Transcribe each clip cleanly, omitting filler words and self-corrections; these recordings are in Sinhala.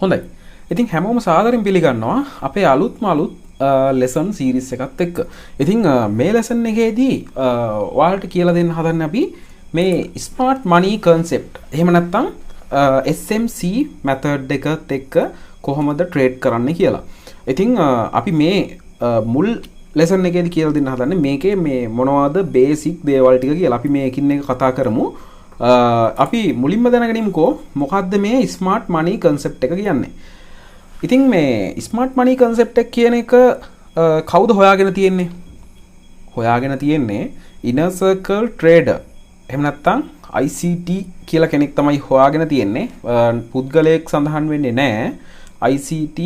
හොඳයි. ඉතින් හැමෝම සාදරයෙන් පිළිගන්නවා අපේ අලුත්ම අලුත් ලෙසන් සීරීස් එකත් එක්ක. ඉතින් මේ ලෙසන් එකේදී ඔයාලට කියලා දෙන්න හදන්නේ අපි මේ ස්මාර්ට් මනි concept. එහෙම නැත්නම් SMC method එකත් එක්ක කොහොමද ට්‍රේඩ් කරන්න කියලා. ඉතින් අපි මේ මුල් ලෙසන් එකේදී කියලා දෙන්න හදන්නේ මේකේ මේ මොනවද බේසික් දේවල් ටික කියලා. අපි මේ එකින් එක කතා කරමු. අපි මුලින්ම දැනගනිමුකෝ මොකක්ද මේ ස්මාර්ට් මනි concept එක කියන්නේ. ඉතින් මේ ස්මාර්ට් මනි concept එක කියන එක කවුද හොයාගෙන තියෙන්නේ? හොයාගෙන තියෙන්නේ inner circle trader. එහෙම නැත්නම් ICT කියලා කෙනෙක් තමයි හොයාගෙන තියෙන්නේ. පුද්ගලයෙක් සඳහන් වෙන්නේ නැහැ. ICT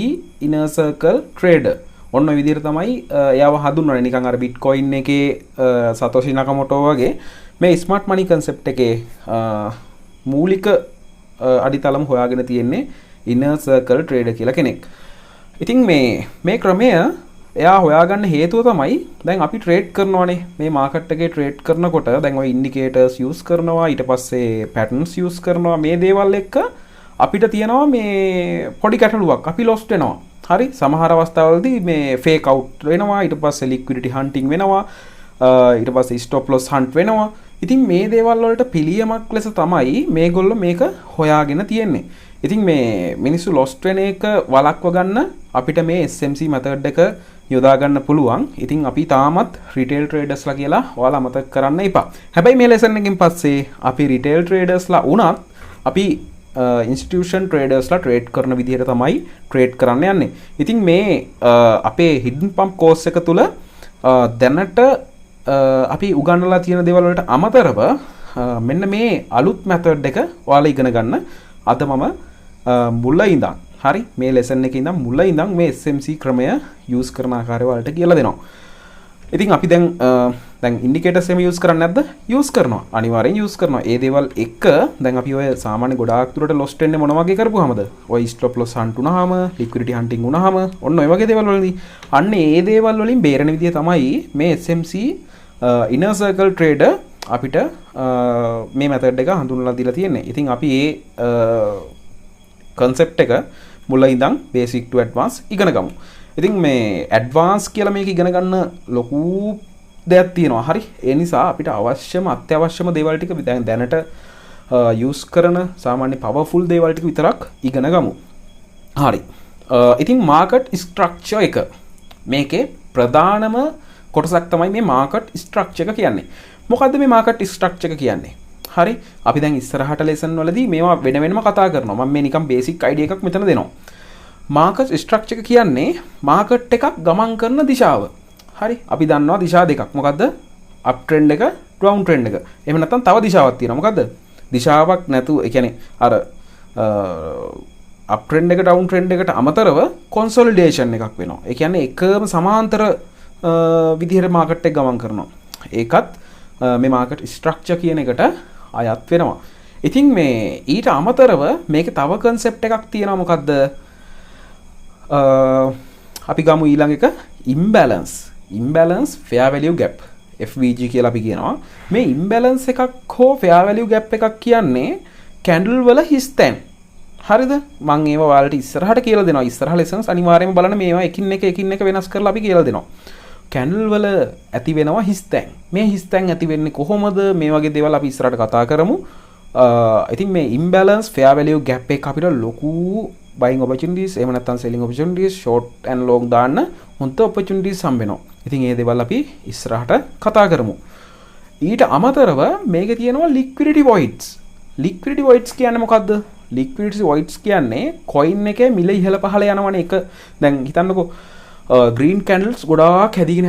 inner circle trader. ඔන්න ඔය විදිහට තමයි එයාව හඳුන්වන්නේ. නිකන් අර Bitcoin එකේ සතෝෂි නකමොටෝ වගේ මේ ස්මාර්ට් මනි concept එකේ මූලික අඩිතලම හොයාගෙන තියෙන්නේ inner circle trader කියලා කෙනෙක්. ඉතින් මේ ක්‍රමය එයා හොයාගන්න හේතුව තමයි දැන් අපි ට්‍රේඩ් කරනවානේ. මේ මාකට් එකේ ට්‍රේඩ් කරනකොට දැන් ඔය ඉන්ඩිකේටර්ස් යූස් කරනවා, ඊට පස්සේ පැටර්න්ස් යූස් කරනවා. මේ දේවල් එක්ක අපිට තියෙනවා මේ පොඩි ගැටලුවක්. අපි ලොස්ට් වෙනවා. හරි, සමහර අවස්ථාවලදී මේ ෆේක් අවුට් වෙනවා, ඊට පස්සේ ලික්විඩිටි හන්ටිංగ్ වෙනවා, ඊට පස්සේ ස්ටොප් ලොස් හන්ට් වෙනවා. ඉතින් මේ දේවල් වලට පිළියමක් ලෙස තමයි මේගොල්ලෝ මේක හොයාගෙන තියෙන්නේ. ඉතින් මේ මිනිස්සු ලොස්ට් වෙන එක වළක්ව ගන්න අපිට මේ SMC method එක යොදා ගන්න පුළුවන්. ඉතින් අපි තාමත් රිටේල් ට්‍රේඩර්ස්ලා කියලා ඔයාලා අමතක කරන්න එපා. හැබැයි මේ ලෙසන් එකකින් පස්සේ අපි රිටේල් ට්‍රේඩර්ස්ලා වුණත් අපි ඉන්ස්ටිටියුෂන් ට්‍රේඩර්ස්ලා ට්‍රේඩ් කරන විදිහට තමයි ට්‍රේඩ් කරන්න යන්නේ. ඉතින් මේ අපේ හිඩන් පම්ප් කෝස් එක තුල දැනට අපි උගන්වලා තියෙන දේවල් වලට අමතරව මෙන්න මේ අලුත් method එක ඔයාලා ඉගෙන ගන්න අද මම මුල ඉඳන් හරි මේ ලෙසන් එකේ ඉඳන් මුල ඉඳන් මේ SMC ක්‍රමය යූස් කරන ආකාරය වලට කියලා දෙනවා. ඉතින් අපි දැන් ඉන්ඩිකේටර්ස් එහෙම යූස් කරන්නේ නැද්ද? යූස් කරනවා. අනිවාර්යෙන් යූස් කරනවා. ඒ දේවල් එක දැන් අපි ඔය සාමාන්‍ය ගොඩාක් දුරට ලොස්ට් වෙන්නේ මොන වගේ කරපුවාමද? ඔය ස්ටොප් ලොස් හන්ට් වුණාම, ලික්විඩිටි හන්ටිං වුණාම ඔන්න ඔය වගේ දේවල් වලදී අන්න ඒ දේවල් වලින් බේරෙන විදිය තමයි මේ SMC inner circle trader අපිට මේ method එක හඳුන්වලා දීලා තියෙන්නේ. ඉතින් අපි මේ concept එක මුල ඉඳන් basic to advanced ඉගෙන ගමු. ඉතින් මේ advanced කියලා මේක ඉගෙන ගන්න ලොකු දෙයක් තියෙනවා. හරි. ඒ නිසා අපිට අත්‍යවශ්‍යම දේවල් ටික දැනට use කරන සාමාන්‍ය powerful දේවල් ටික විතරක් ඉගෙන ගමු. හරි. ඉතින් market structure එක මේකේ ප්‍රධානම කොටසක් තමයි මේ market structure එක කියන්නේ. මොකද්ද මේ market structure එක කියන්නේ? හරි, අපි දැන් ඉස්සරහට ලෙසන් වලදී මේවා වෙන වෙනම කතා කරනවා. මම මේ නිකන් බේසික් අයිඩියා එකක් මෙතන දෙනවා. market structure එක කියන්නේ market එකක් ගමන් කරන දිශාව. හරි, අපි දන්නවා දිශා දෙකක්. මොකද්ද? up trend එක, down trend එක. එහෙම නැත්නම් තව දිශාවක් තියෙනවා. මොකද්ද? දිශාවක් නැතුව, ඒ කියන්නේ අර up trend එක down trend එකට අමතරව consolidation එකක් වෙනවා. ඒ කියන්නේ එකම සමාන්තර විදිහට මාකට් එක ගමන් කරනවා. ඒකත් මේ මාකට් ස්ට්‍රක්චර් කියන එකට අයත් වෙනවා. ඉතින් මේ ඊට අමතරව මේකේ තව concept එකක් තියෙනවා. මොකද්ද? අපි ගමු ඊළඟ එක imbalance fair value gap FVG කියලා අපි කියනවා. මේ imbalance එකක් හෝ fair value gap එකක් කියන්නේ candle වල හිස්තැන්. හරිද? මම ඒවා ඔයාලට ඉස්සරහට කියලා දෙනවා. ඉස්සරහ lessons අනිවාර්යයෙන්ම බලන්න මේවා එකින් එක වෙනස් කරලා අපි කියලා දෙනවා. කැන්ඩල් වල ඇති වෙනවා හිස්තැන්. මේ හිස්තැන් ඇති වෙන්නේ කොහොමද? මේ වගේ දේවල් අපි ඉස්සරහට කතා කරමු. ඉතින් මේ imbalance fair value gap එක අපිට ලොකු buying opportunities එහෙම නැත්නම් selling opportunities short and long දාන්න හොඳ opportunities හම්බ වෙනවා. ඉතින් මේ දේවල් අපි ඉස්සරහට කතා කරමු. ඊට අමතරව මේකේ තියෙනවා liquidity voids. liquidity voids කියන්නේ මොකද්ද? liquidity voids කියන්නේ coin එකේ මිල ඉහළ පහළ යනවනේ. එක දැන් හිතන්නකෝ green candles ගොඩාක් හැදීගෙන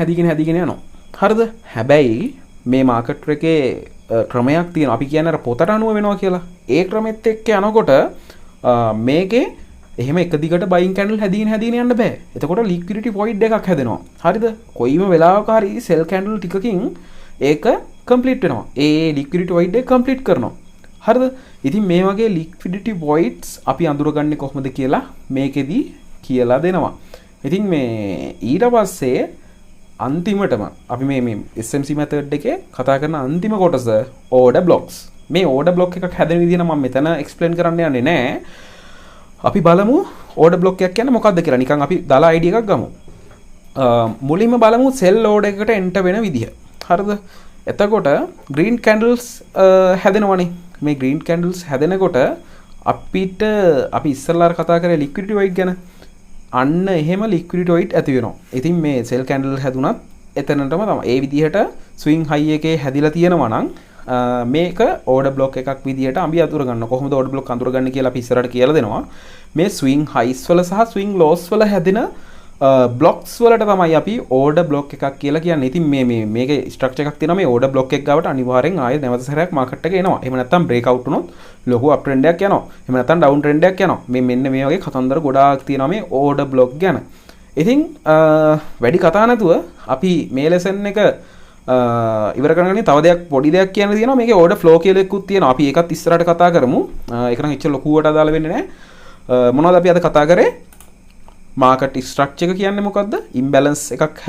යනවා. හරිද? හැබැයි මේ මාකට් එකේ ක්‍රමයක් තියෙනවා. අපි කියන්නේ අර පොතට අනුව වෙනවා කියලා. ඒ ක්‍රමෙත් එක්ක යනකොට මේකේ එහෙම එක දිගට buying candle හැදීගෙන යන්න බෑ. එතකොට liquidity void එකක් හැදෙනවා. හරිද? කොයිම වෙලාවක හරි sell candle ටිකකින් ඒක complete වෙනවා. ඒ liquidity void එක complete කරනවා. හරිද? ඉතින් මේ වගේ liquidity voids අපි අඳුරගන්නේ කොහොමද කියලා මේකෙදි කියලා දෙනවා. ඉතින් මේ ඊට පස්සේ අන්තිමටම අපි මේ SMC method එකේ කතා කරන අන්තිම කොටස order blocks. මේ order block එකක් හැදෙන විදිහ නම් මම මෙතන explain කරන්න යන්නේ නැහැ. අපි බලමු ඕඩර් බ්ලොක් එකක් කියන්නේ මොකක්ද කියලා. නිකන් අපි දාලා ID එකක් ගමු. මුලින්ම බලමු සෙල් ලෝඩ් එකකට එන්ටර් වෙන විදිහ. හරිද? එතකොට green candles හැදෙනවනේ. මේ green candles හැදෙනකොට අපිට අපි ඉස්සෙල්ලා කතා කරේ liquidity void ගැන. අන්න එහෙම liquidity void ඇති වෙනවා. ඉතින් මේ sell candle හැදුනත් එතනටම තමයි. ඒ විදිහට swing high එකේ හැදිලා තියෙනවා නම් මේක order block එකක් විදිහට අපි අඳුර ගන්න. කොහොමද order block අඳුර ගන්න කියලා අපි ඉස්සරහට කියලා දෙනවා. මේ swing highs වල සහ swing lows වල හැදෙන blocks වලට තමයි අපි order block එකක් කියලා කියන්නේ. ඉතින් මේකේ structure එකක් තියෙනවා. මේ order block එක ගාවට අනිවාර්යෙන් ආයෙ නැවත සැරයක් market එක එනවා. එහෙම නැත්නම් break out වුණොත් ලොකු up trend එකක් යනවා. එහෙම නැත්නම් down trend එකක් යනවා. මෙන්න මේ වගේ කතන්දර ගොඩාක් තියෙනවා මේ order block ගැන. ඉතින් වැඩි කතා නැතුව අපි මේ lesson එක ඉවර කරගන්නේ. තව දෙයක් පොඩි දෙයක් කියන්න තියෙනවා. මේකේ order flow කියලා එකකුත් තියෙනවා. අපි ඒකත් ඉස්සරහට කතා කරමු. ඒක නම් එච්චර ලොකුවට අදාළ වෙන්නේ නැහැ. මොනවද අපි අද කතා කරේ? මාකට් ස්ට්‍රක්චර් එක කියන්නේ මොකද්ද? ඉම්බැලන්ස් එකක්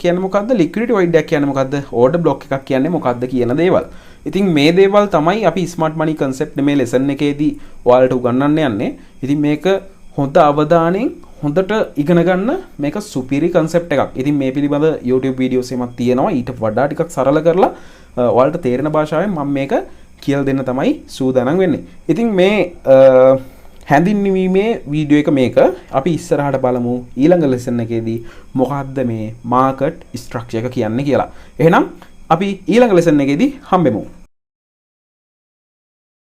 කියන්නේ මොකද්ද? ලික්විඩිටි වොයිඩ් එකක් කියන්නේ මොකද්ද? ඕඩර් බ්ලොක් එකක් කියන්නේ මොකද්ද කියන දේවල්. ඉතින් මේ දේවල් තමයි අපි ස්මාර්ට් මනි concept මේ lesson එකේදී ඔයාලට උගන්වන්න යන්නේ. ඉතින් මේක හොඳ අවධානයෙන් හොඳට ඉගෙන ගන්න. මේක සුපිරි concept එකක්. ඉතින් මේ පිළිබඳ YouTube videos එකක් තියෙනවා. ඊට වඩා ටිකක් සරල කරලා ඔයාලට තේරෙන භාෂාවෙන් මම මේක කියලා දෙන්න තමයි සූදානම් වෙන්නේ. ඉතින් මේ හැඳින්වීමේ වීඩියෝ එක මේක. අපි ඉස්සරහට බලමු ඊළඟ ලෙසන් එකේදී මොකක්ද මේ මාකට් ස්ට්‍රක්චර් එක කියන්නේ කියලා. එහෙනම් අපි ඊළඟ ලෙසන් එකේදී හම්බෙමු.